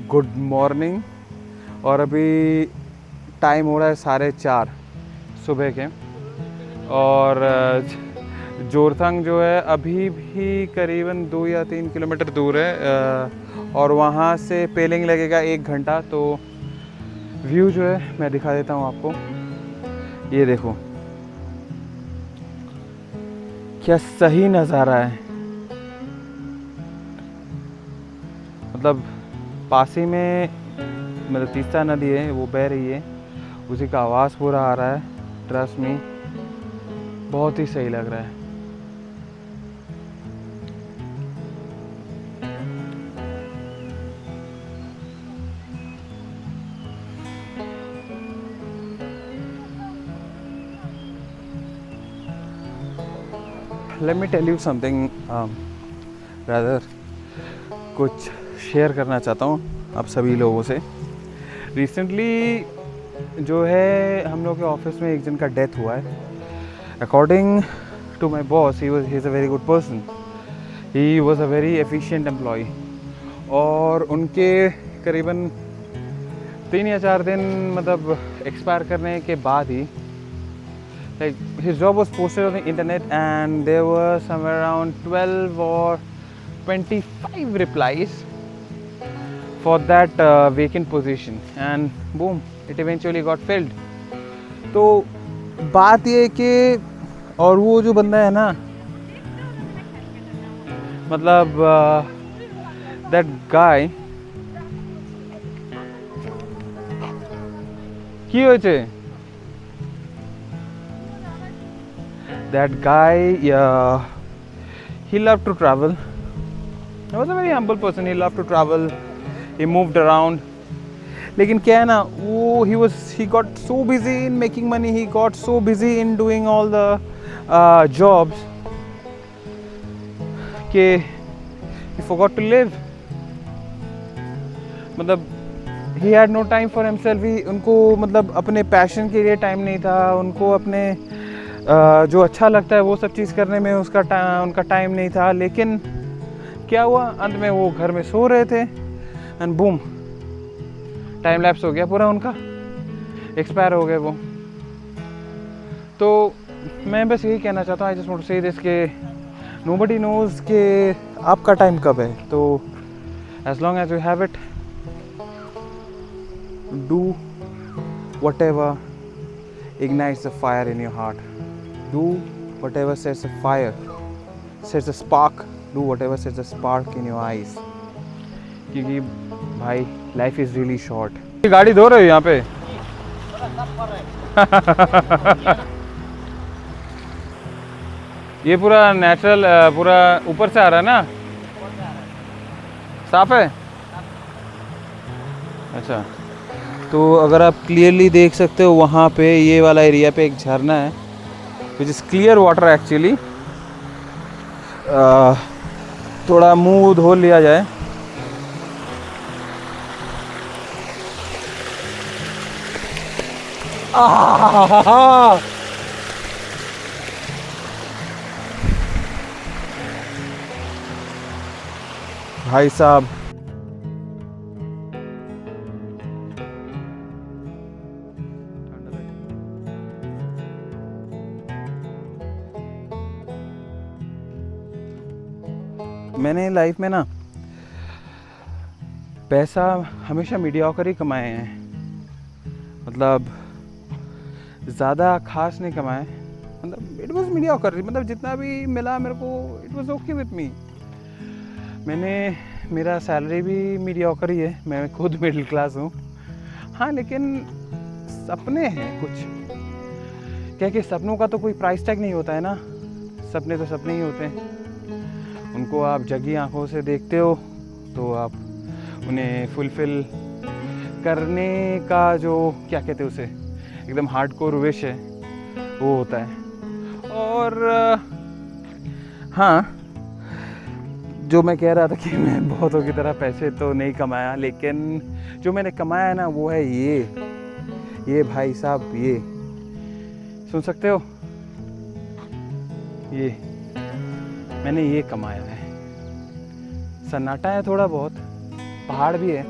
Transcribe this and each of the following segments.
Good morning. और अभी time हो रहा है 4:30 सुबह के। और जोरथांग जो है अभी भी करीबन 2 या 3 किलोमीटर दूर है, और वहाँ से पेलिंग लगेगा 1 घंटा। तो व्यू जो है मैं दिखा देता हूँ आपको। ये देखो क्या सही नज़ारा है। मतलब पास ही में मतलब तीस्ता नदी है, वो बह रही है, उसी का आवाज़ पूरा आ रहा है। ट्रस्ट मी, बहुत ही सही लग रहा है। Let me tell you something brother, कुछ शेयर करना चाहता हूँ आप सभी लोगों से। रिसेंटली जो है हम लोग के ऑफिस में एक जन का डेथ हुआ है। According to my boss, he is a very good person, he was a very efficient employee. और उनके करीबन 3 या 4 दिन मतलब एक्सपायर करने के बाद ही, like his job was posted on the internet and there were somewhere around 12 or 25 replies for that vacant position, and boom, it eventually got filled. तो बात ये कि और वो जो बंदा है ना, मतलब that guy কি হয়েছে, that guy, he loved to travel. He was a very humble person, he loved to travel, he moved around. लेकिन क्या है ना, वो he got so busy in making money, he got so busy in doing all the jobs कि he forgot to live. मतलब he had no time for himself. उनको मतलब अपने पैशन के लिए टाइम नहीं था, उनको अपने जो अच्छा लगता है वो सब चीज़ करने में उनका टाइम नहीं था। लेकिन क्या हुआ, अंत में वो घर में सो रहे थे एंड बूम, टाइम लैप्स हो गया पूरा, उनका एक्सपायर हो गए वो। तो मैं बस यही कहना चाहता हूँ, I just want to say this के नोबडी नोज कि आपका टाइम कब है। तो as long as you have it, do whatever ignites the fire in your heart. Do whatever sets a fire, sets a spark. Do whatever sets a spark in your eyes. क्योंकि भाई life is really short. गाड़ी धो रहे हो यहाँ पे? ये पूरा नेचुरल, पूरा ऊपर से आ रहा है ना? साफ है? अच्छा, तो अगर आप क्लियरली देख सकते हो वहाँ पे ये वाला एरिया पे एक झरना है, which is clear water actually. थोड़ा मुंह धो लिया जाए। भाई साहब, मैंने लाइफ में ना पैसा हमेशा मीडियोकर ही कमाए हैं। मतलब ज़्यादा खास नहीं कमाए, मतलब इट वाज मीडियोकर। मतलब जितना भी मिला मेरे को, it was okay with me. मेरा सैलरी भी मीडियोकर ही है, मैं खुद मिडिल क्लास हूँ। हाँ, लेकिन सपने हैं कुछ, क्या कि सपनों का तो कोई प्राइस टैग नहीं होता है ना। सपने तो सपने ही होते हैं, उनको आप जगी आंखों से देखते हो तो आप उन्हें फुलफिल करने का जो क्या कहते हैं उसे, एकदम हार्डकोर विश है, वो होता है। और हाँ, जो मैं कह रहा था कि मैं बहुतों की तरह पैसे तो नहीं कमाया, लेकिन जो मैंने कमाया ना वो है ये भाई साहब, ये सुन सकते हो, ये मैंने ये कमाया है। सन्नाटा है थोड़ा बहुत, पहाड़ भी है,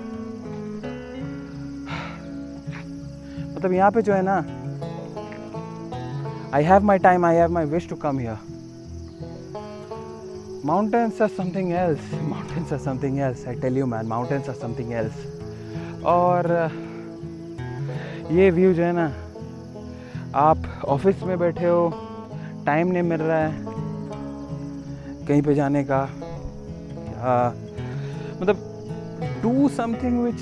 मतलब यहाँ पे जो है ना, I have my time, I have my wish to come here. Mountains are something else. Mountains are something else. I tell you man, mountains are something else. और ये व्यू जो है ना, आप ऑफिस में बैठे हो, टाइम नहीं मिल रहा है कहीं पे जाने का, मतलब do something which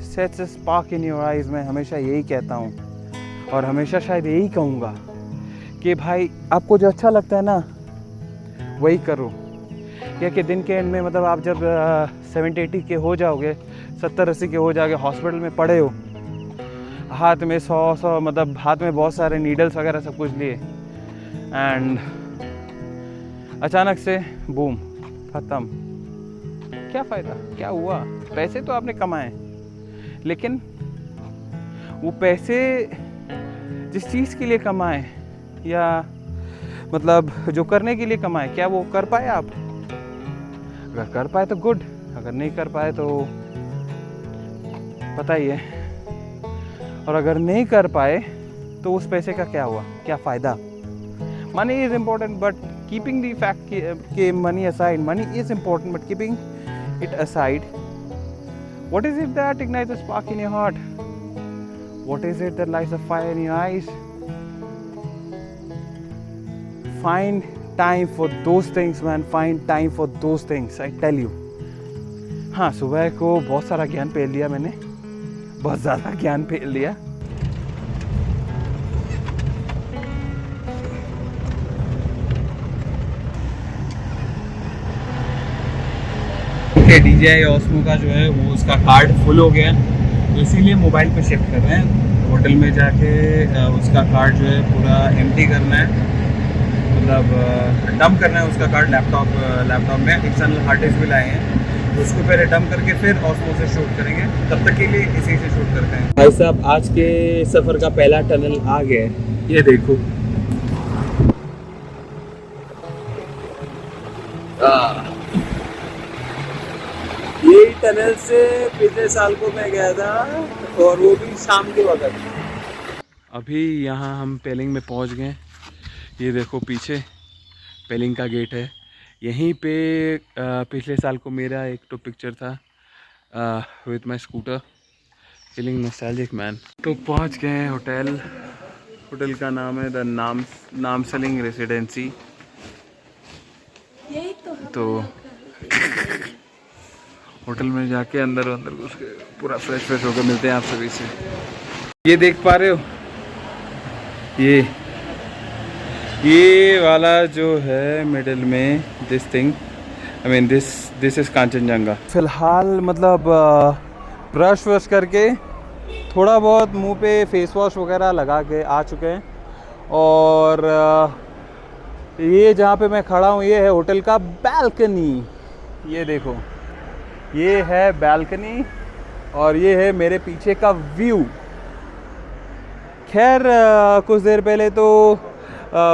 sets a spark in your eyes. मैं हमेशा यही कहता हूँ और हमेशा शायद यही कहूँगा कि भाई आपको जो अच्छा लगता है ना वही करो. क्या कि दिन के एंड में, मतलब आप जब 70-80 के हो जाओगे, 70-80 के हो जाओगे, हॉस्पिटल में पड़े हो, हाथ में 100 मतलब हाथ में बहुत सारे नीडल्स वगैरह सब कुछ लिए, एंड अचानक से बूम, ख़त्म. क्या फ़ायदा, क्या हुआ? पैसे तो आपने कमाए, लेकिन वो पैसे जिस चीज़ के लिए कमाए, या मतलब जो करने के लिए कमाए, क्या वो कर पाए आप? अगर कर पाए तो गुड, अगर नहीं कर पाए तो पता ही है. और अगर नहीं कर पाए तो उस पैसे का क्या हुआ, क्या फ़ायदा? Money is important, but keeping the fact कि money aside, money is important, but keeping it aside, what is it that ignites a spark in your heart? What is it that lights a fire in your eyes? Find time for those things man, find time for those things, I tell you. हाँ, सुबह को बहुत सारा ज्ञान पेल लिया मैंने, बहुत ज़्यादा ज्ञान पेल लिया. DJI Osmo का जो है वो उसका कार्ड फुल हो गया, तो इसीलिए मोबाइल पे शिफ्ट कर रहे हैं. होटल में जाके उसका कार्ड जो है पूरा एम्प्टी करना है, मतलब डंप करना है उसका कार्ड लैपटॉप में. एक्सटर्नल हार्ड डिस्क भी लाए हैं, तो उसको पहले डंप करके फिर Osmo से शूट करेंगे. तब तक के लिए इसी से शूट करते हैं. भाई साहब, आज के सफ़र का पहला टनल आ गया है, ये देखो. ये टनल से पिछले साल को मैं गया था, और वो भी शाम के वक्त. अभी यहाँ हम पेलिंग में पहुँच गए. ये देखो पीछे पेलिंग का गेट है. यहीं पे पिछले साल को मेरा एक तो पिक्चर था with my scooter. Feeling nostalgic man. तो पहुँच गए हैं होटल. होटल का नाम है द नामसलिंग रेसिडेंसी. तो होटल में जाके अंदर घुस के पूरा फ्रेश होकर मिलते हैं आप सभी से. ये देख पा रहे हो, ये वाला जो है मिडिल में, this thing, I mean this is Kanchenjunga. फ़िलहाल मतलब ब्रश वश करके थोड़ा बहुत मुंह पे फेस वॉश वगैरह लगा के आ चुके हैं. और ये जहाँ पे मैं खड़ा हूँ ये है होटल का बैल्कनी. ये देखो, ये है बैल्कनी और ये है मेरे पीछे का व्यू. खैर कुछ देर पहले तो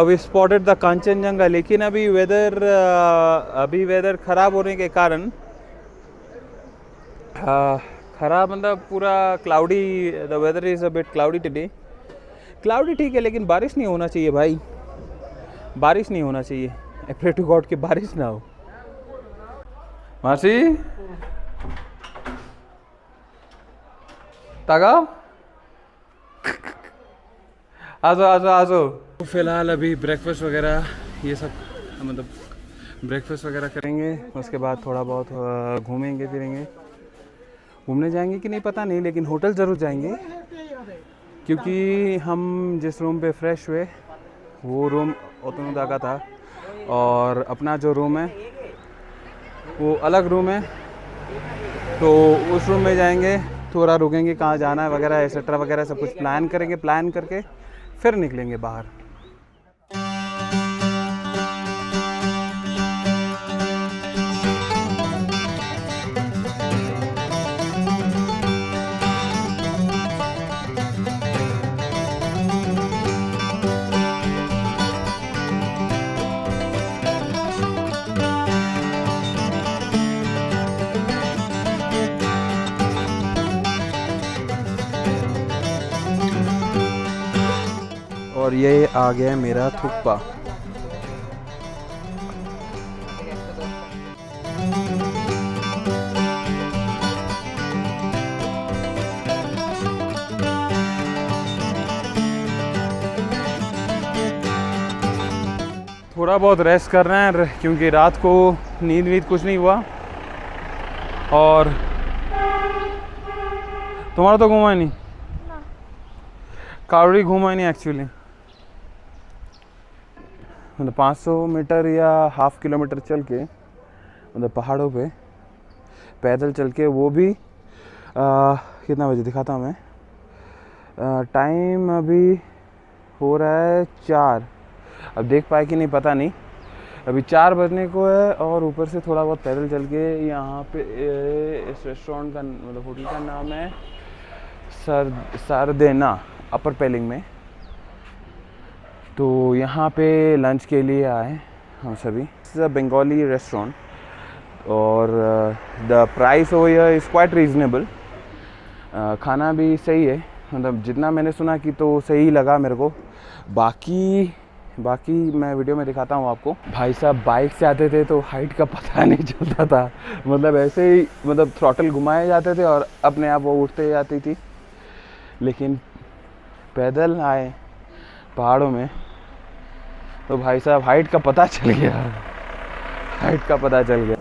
वी स्पॉटेड द कांचनजंगा, लेकिन अभी वेदर ख़राब होने के कारण, ख़राब मतलब पूरा cloudy, the weather is a bit cloudy today. Cloudy ठीक है, लेकिन बारिश नहीं होना चाहिए भाई, बारिश नहीं होना चाहिए. आई प्रे टू गॉड कि बारिश ना हो. मासी तागा आ जाओ. तो फिलहाल अभी ब्रेकफास्ट वगैरह ये सब, मतलब ब्रेकफास्ट वगैरह करेंगे. उसके बाद थोड़ा बहुत घूमेंगे फिरेंगे. घूमने जाएंगे कि नहीं पता नहीं, लेकिन होटल ज़रूर जाएंगे, क्योंकि हम जिस रूम पे फ्रेश हुए वो रूम ओतनुदा का था, और अपना जो रूम है वो अलग रूम है. तो उस रूम में जाएंगे, थोड़ा रुकेंगे, कहाँ जाना है वगैरह एक्सेट्रा वगैरह सब कुछ प्लान करेंगे. प्लान करके फिर निकलेंगे बाहर. और ये आ गया मेरा थुक्पा। थोड़ा बहुत रेस्ट कर रहे हैं क्योंकि रात को नींद कुछ नहीं हुआ। और तुम्हारा तो घूमा ही नहीं, कावड़ी घूमा ही नहीं एक्चुअली। मतलब 500 मीटर या हाफ किलोमीटर चल के, मतलब पहाड़ों पे पैदल चल के, वो भी कितना बजे दिखाता हूँ मैं। टाइम अभी हो रहा है 4। अब देख पाए कि नहीं पता नहीं, अभी 4 बजने को है। और ऊपर से थोड़ा बहुत पैदल चल के यहाँ पे इस रेस्टोरेंट का, मतलब होटल का नाम है सारदेना, अपर पेलिंग में। तो यहाँ पे लंच के लिए आए हम सभी। इट्स अ बंगाली रेस्टोरेंट और the price over here is quite reasonable. खाना भी सही है, मतलब जितना मैंने सुना कि तो सही लगा मेरे को। बाकी मैं वीडियो में दिखाता हूँ आपको। भाई साहब बाइक से आते थे तो हाइट का पता नहीं चलता था, मतलब ऐसे ही, मतलब थ्रॉटल घुमाए जाते थे और अपने आप वो उठते जाती थी। लेकिन पैदल आए पहाड़ों में तो भाई साहब हाइट का पता चल गया, हाइट का पता चल गया।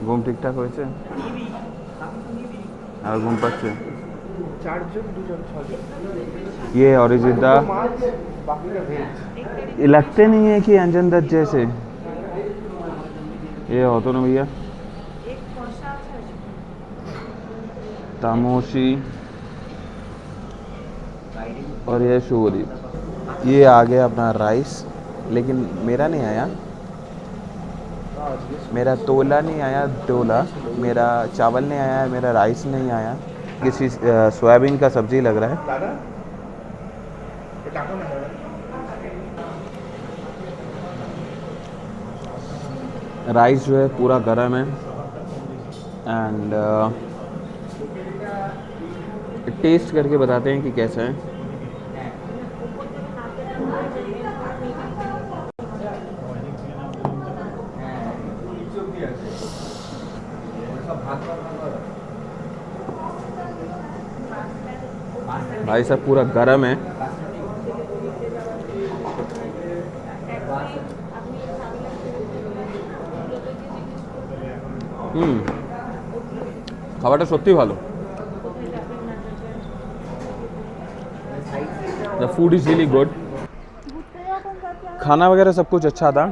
घूम ठीक ठाक হয়েছে আর ঘুম পাচ্ছে। 4 জন 2 জন 6 জন। ये ओरिजिनल ये लगते नहीं है कि अंजन दत्त जैसे। ये हो तो ना भैया, तामोशी और ये शोरी। ये आ गया अपना राइस, लेकिन मेरा नहीं आया, मेरा तोला नहीं आया, डोला मेरा चावल नहीं आया, मेरा राइस नहीं आया। किसी सोयाबीन का सब्जी लग रहा है। राइस जो है पूरा गर्म है एंड टेस्ट करके बताते हैं कि कैसा है। भाई साहब पूरा गर्म है। খাবারটা সত্যি ভালো। The food is really good। खाना वगैरह सब कुछ अच्छा था।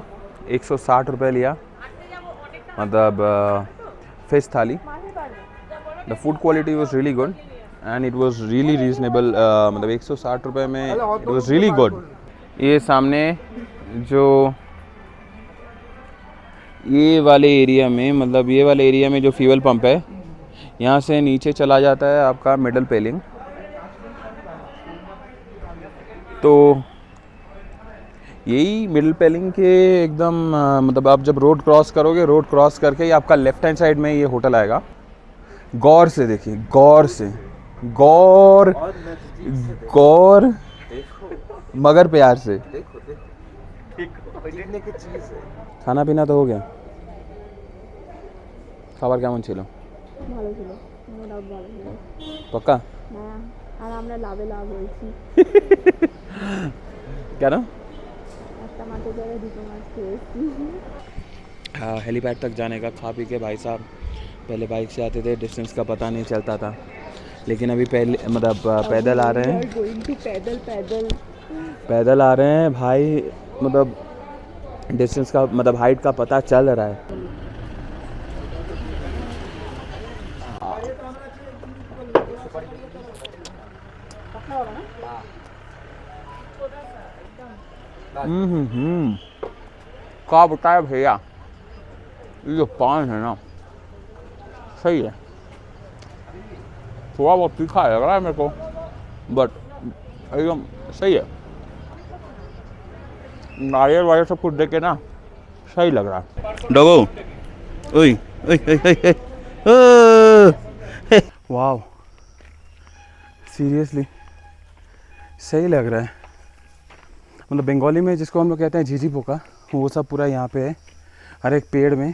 160 रुपये लिया, मतलब फिश थाली। The food quality was really good and it was really reasonable। मतलब 160 रुपये में it was really good। ये सामने जो ये वाले एरिया में, मतलब ये वाले एरिया में जो फ्यूल पंप है, यहाँ से नीचे चला जाता है आपका मिडल पेलिंग। तो यही मिडल पेलिंग के एकदम मतलब आप जब रोड क्रॉस करोगे, रोड क्रॉस करके ही आपका लेफ्ट हैंड साइड में ये होटल आएगा। गौर से देखिए, गौर से, गौर गौर मगर प्यार से। खाना पीना तो हो गया। খাবার কেমন ছিল? ভালো ছিল, মোটামুটি ভালো ছিল। পক্কা? হ্যাঁ, আর আমরা লাভে লাভ হয়েছি। কেন? একটা মাছের জায়গায় দুটো মাছ খেয়েছি। हेलीपैड तक जाने का खा पी के भाई साहब, पहले बाइक से आते थे, डिस्टेंस का पता नहीं चलता था, लेकिन अभी पहले मतलब पैदल आ रहे हैं, पैदल आ रहे हैं भाई। मतलब डिस्टेंस का, मतलब हाइट का पता चल रहा है। क्या बताया भैया, ये जो पान है ना सही है। थोड़ा बहुत तीखा लग रहा है मेरे को, बट एकदम सही है। नारियल वाले सब कुछ देख के ना सही लग रहा है। डोगो ओए ओए वाह, सीरियसली सही लग रहा है। मतलब बंगाली में जिसको हम लोग कहते हैं झीझी पोका, वो सब पूरा यहाँ पे है, हर एक पेड़ में,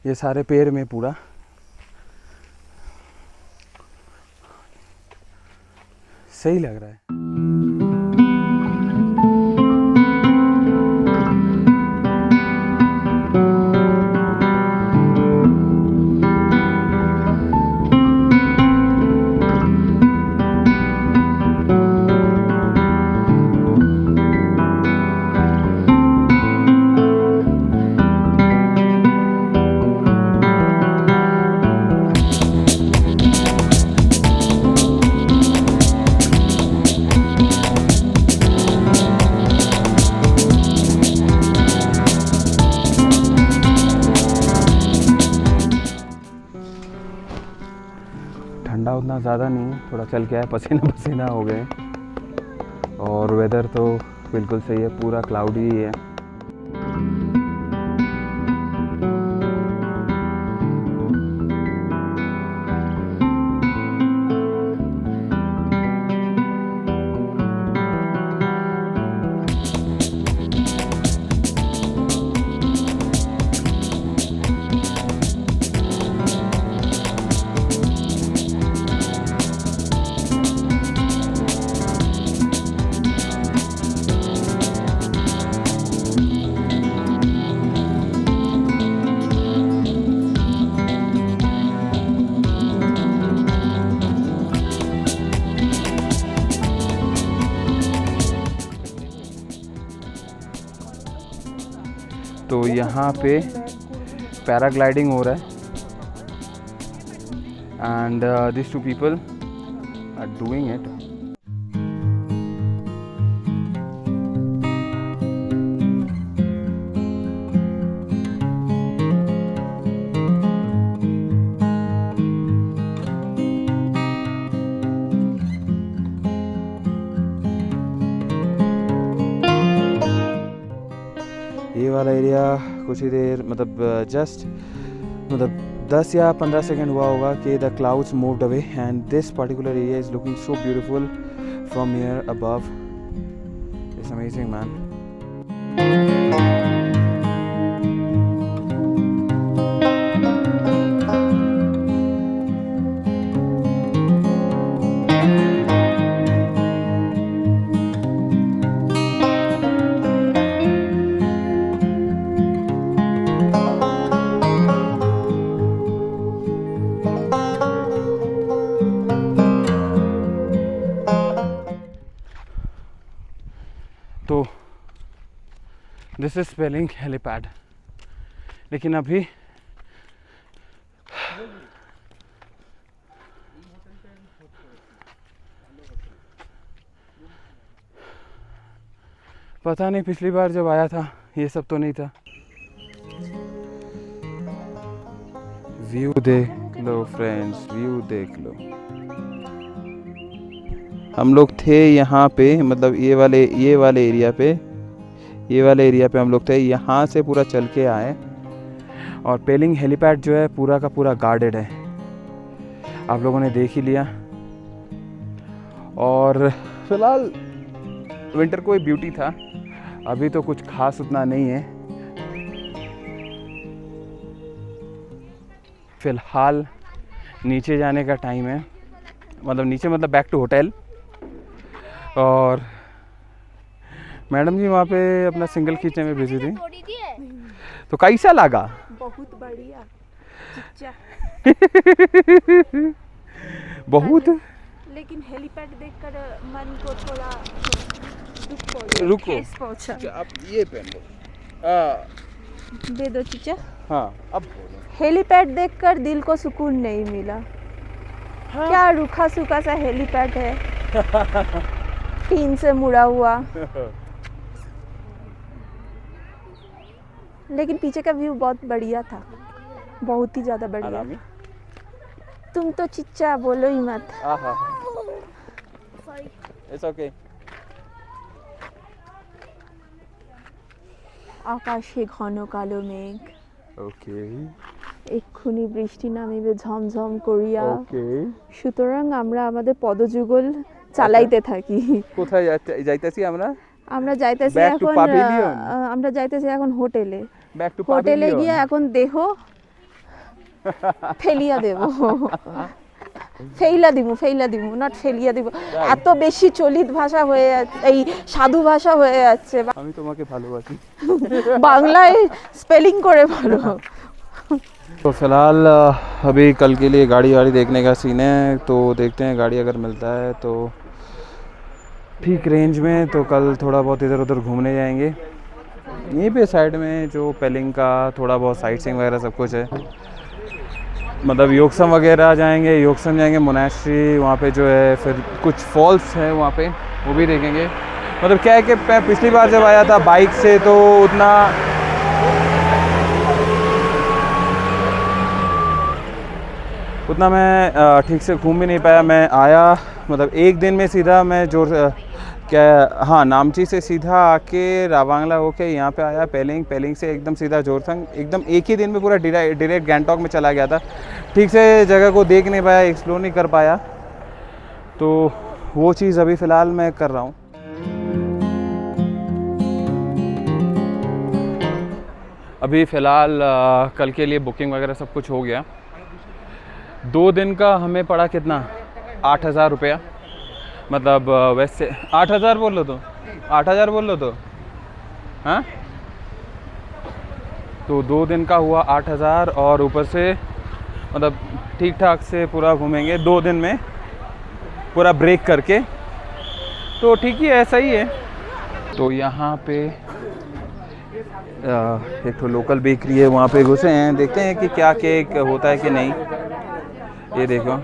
ये सारे पेड़ में पूरा। सही लग रहा है। ठंडा उतना ज़्यादा नहीं है, थोड़ा चल के आया, पसीना पसीना हो गए। और वेदर तो बिल्कुल सही है, पूरा क्लाउडी ही है। तो यहाँ पे पैराग्लाइडिंग हो रहा है and this two people are doing it. ये वाला एरिया कुछ ही देर मतलब जस्ट मतलब 10 या 15 सेकेंड हुआ होगा कि the clouds moved away and this particular area is looking so beautiful from here above. It's amazing man. तो दिस इज स्पेलिंग हेलीपैड, लेकिन अभी पता नहीं, पिछली बार जब आया था ये सब तो नहीं था। व्यू देख लो फ्रेंड्स, व्यू देख लो। हम लोग थे यहाँ पे, मतलब ये वाले एरिया पे हम लोग थे। यहाँ से पूरा चल के आए और पेलिंग हेलीपैड जो है पूरा का पूरा गार्डेड है, आप लोगों ने देख ही लिया। और फिलहाल विंटर कोई ब्यूटी था, अभी तो कुछ खास उतना नहीं है। फिलहाल नीचे जाने का टाइम है, मतलब नीचे मतलब बैक टू होटल। और मैडम जी वहाँ पे अपना सिंगल खींचने में बिजी थी, तो कैसा लगा? बहुत बढ़िया चिच्चा। बहुत। लेकिन हेलीपैड देखकर मन को थोड़ा दुख पहुंचा, रुको, ठेस पहुंचा। आप ये पहन लो। दे दो चिच्चा। हाँ अब बोलो। हेलीपैड देखकर दिल को सुकून नहीं मिला। हाँ? क्या रूखा सूखा सा हेलीपैड है, टीन से मुड़ा हुआ। लेकिन पीछे का व्यू बहुत बढ़िया था, बहुत ही ज्यादा बढ़िया। तुम तो चिच्चा बोलो ही मत। It's okay. আকাশে ঘন কালো মেঘ, ওকে, এক্ষুনি বৃষ্টি নামিবে ঝমঝম করিয়া। ওকে, সুতরাং আমরা আমাদের পদযুগল চালাইতে থাকি। কোথায় যাইতেছি আমরা? আমরা যাইতেছি Back to এখন pavilion. আমরা যাইতেছি এখন হোটেলে ব্যাক টু হোটেলে গিয়ে এখন দেহ ফেলিয়া দেব ফেইলা দিব নট ফেলিয়া দিব এত বেশি চলিত ভাষা হয়ে এই সাধু ভাষা হয়ে যাচ্ছে আমি তোমাকে ভালোবাসি বাংলায় স্পেলিং করে বলো तो फिलहाल अभी कल के लिए गाड़ी देखने का सीन है, तो देखते हैं गाड़ी अगर मिलता है तो ठीक रेंज में, तो कल थोड़ा बहुत इधर उधर घूमने जाएंगे। यहीं पे साइड में जो पेलिंग का थोड़ा बहुत साइट सीइंग वगैरह सब कुछ है, मतलब योक्सम वगैरह जाएंगे, योक्सम जाएंगे मोनास्ट्री, वहाँ पे जो है फिर कुछ फॉल्स है वहाँ पे, वो भी देखेंगे। मतलब क्या है कि मैं पिछली बार जब आया था बाइक से तो उतना मैं ठीक से घूम भी नहीं पाया। मैं आया मतलब एक दिन में सीधा मैं नामची से सीधा आके रावांगला होके यहाँ पे आया, पेलिंग से एकदम सीधा जोरथंग, एकदम एक ही दिन में पूरा डायरेक्ट गैंगटॉक में चला गया था। ठीक से जगह को देख नहीं पाया, एक्सप्लोर नहीं कर पाया, तो वो चीज़ अभी फ़िलहाल मैं कर रहा हूँ। अभी फ़िलहाल कल के लिए बुकिंग वगैरह सब कुछ हो गया। 2 दिन का हमें पड़ा कितना 8,000 रुपया, मतलब वैसे 8,000 बोल लो तो 8,000 बोल लो तो हाँ, तो 2 दिन का हुआ 8,000 और ऊपर से मतलब ठीक ठाक से पूरा घूमेंगे 2 दिन में पूरा ब्रेक करके, तो ठीक ही है, सही है। तो यहाँ पे एक तो लोकल बेकरी है, वहाँ पे घुसे हैं, देखते हैं कि क्या केक होता है कि नहीं। ये देखो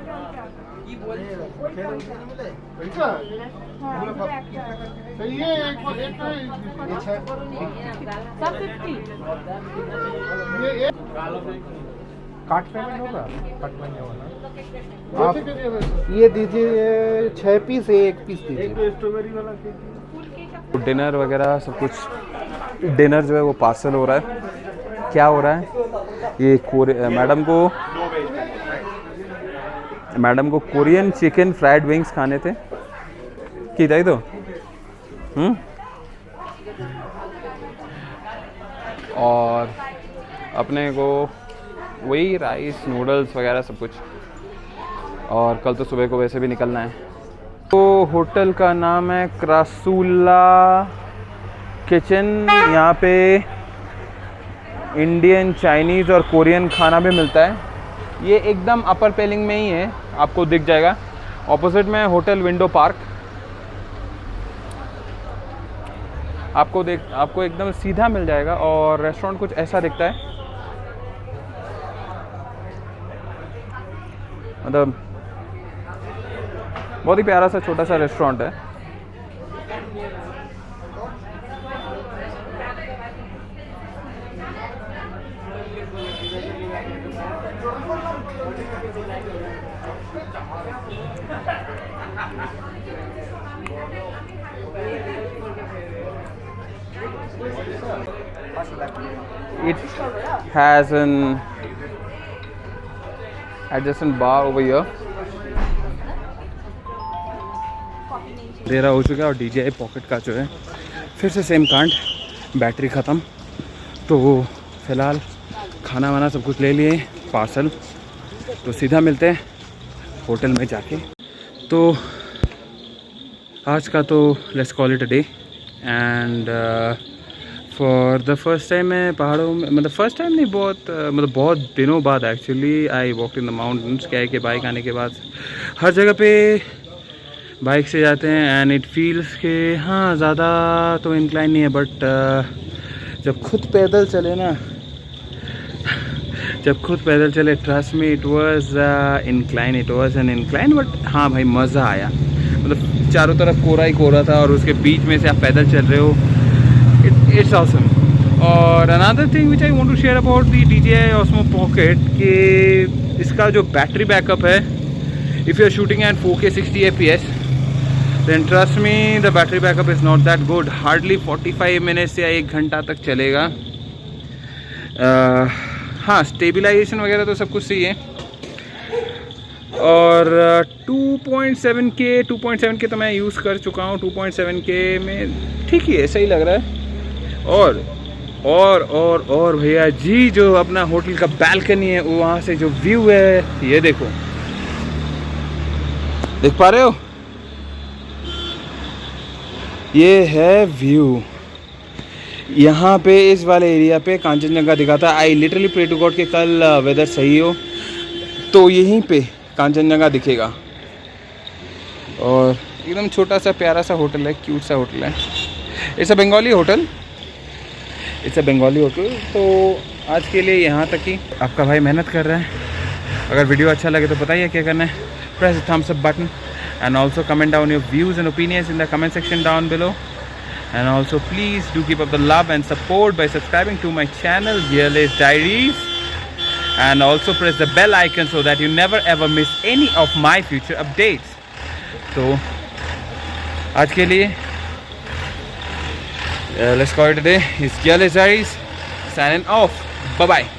कार्ड पेमेंट होगा, कार्ड पेमेंट होगा। आप ये दीजिए 6 पीस, 1 पीस दीजिए। स्ट्रॉबेरी वाला डिनर वगैरह सब कुछ, डिनर जो है वो पार्सल हो रहा है। क्या हो रहा है ये मैडम को कोरियन चिकन फ्राइड विंग्स खाने थे कि जाए तो और अपने को वही राइस नूडल्स वगैरह सब कुछ, और कल तो सुबह को वैसे भी निकलना है। तो होटल का नाम है क्रासूला किचन। यहाँ पे इंडियन, चाइनीज़ और कोरियन खाना भी मिलता है। ये एकदम अपर पेलिंग में ही है, आपको दिख जाएगा। ऑपोजिट में होटल विंडो पार्क, आपको एकदम सीधा मिल जाएगा। और रेस्टोरेंट कुछ ऐसा दिखता है, मतलब बहुत ही प्यारा सा छोटा सा रेस्टोरेंट है। It has an adjacent bar over here. अंधेरा हो चुका है और DJI पॉकेट का जो है फिर से सेम कांड, बैटरी ख़त्म। तो फ़िलहाल खाना वाना सब कुछ ले लिए पार्सल, तो सीधा मिलते हैं होटल में जाके। तो आज का तो let's call it a day. And for the first time मैं पहाड़ों में, मतलब फ़र्स्ट टाइम नहीं, बहुत दिनों बाद actually I walk in the mountains. क्या है कि बाइक आने के बाद हर जगह पे बाइक से जाते हैं एंड इट फील्स के हाँ ज़्यादा तो इंक्लाइन नहीं है, बट जब खुद पैदल चले ना, trust me it was incline, an incline, but हाँ भाई मज़ा आया। मतलब चारों तरफ कोहरा ही कोहरा था और उसके बीच में से आप पैदल चल रहे हो, इट्स ऑसम। और another thing which I want to share about the DJI Osmo Pocket कि इसका जो बैटरी बैकअप है, if you are shooting at 4K 60 FPS, then trust me the battery backup is not that good. Hardly 45 minutes या 1 घंटा तक चलेगा। हाँ, stabilization वगैरह तो सब कुछ सही है। और 2.7K तो मैं यूज़ कर चुका हूँ। 2.7K में ठीक ही है, सही लग रहा है। और भैया जी, जो अपना होटल का बैल्कनी है, वो वहाँ से जो व्यू है ये देखो, देख पा रहे हो, ये है व्यू। यहाँ पे इस वाले एरिया पे कांचनजंगा दिखा था। I literally pray to God कि कल वेदर सही हो तो यहीं पे कांचनजंगा दिखेगा। और एकदम छोटा सा प्यारा सा होटल है, क्यूट सा होटल है। इट्स अ बंगाली होटल, तो आज के लिए यहाँ तक ही। आपका भाई मेहनत कर रहा है। अगर वीडियो अच्छा लगे तो बताइए क्या करना है। Press the thumbs up button and also comment down your views and opinions in the comment section down below, and also please do keep up the love and support by subscribing to my channel Gearless Diaries, and also press the bell icon so that you never ever miss any of my future updates. So आज के लिए let's call it a day. It's Gearless Diaries signing off. Bye bye.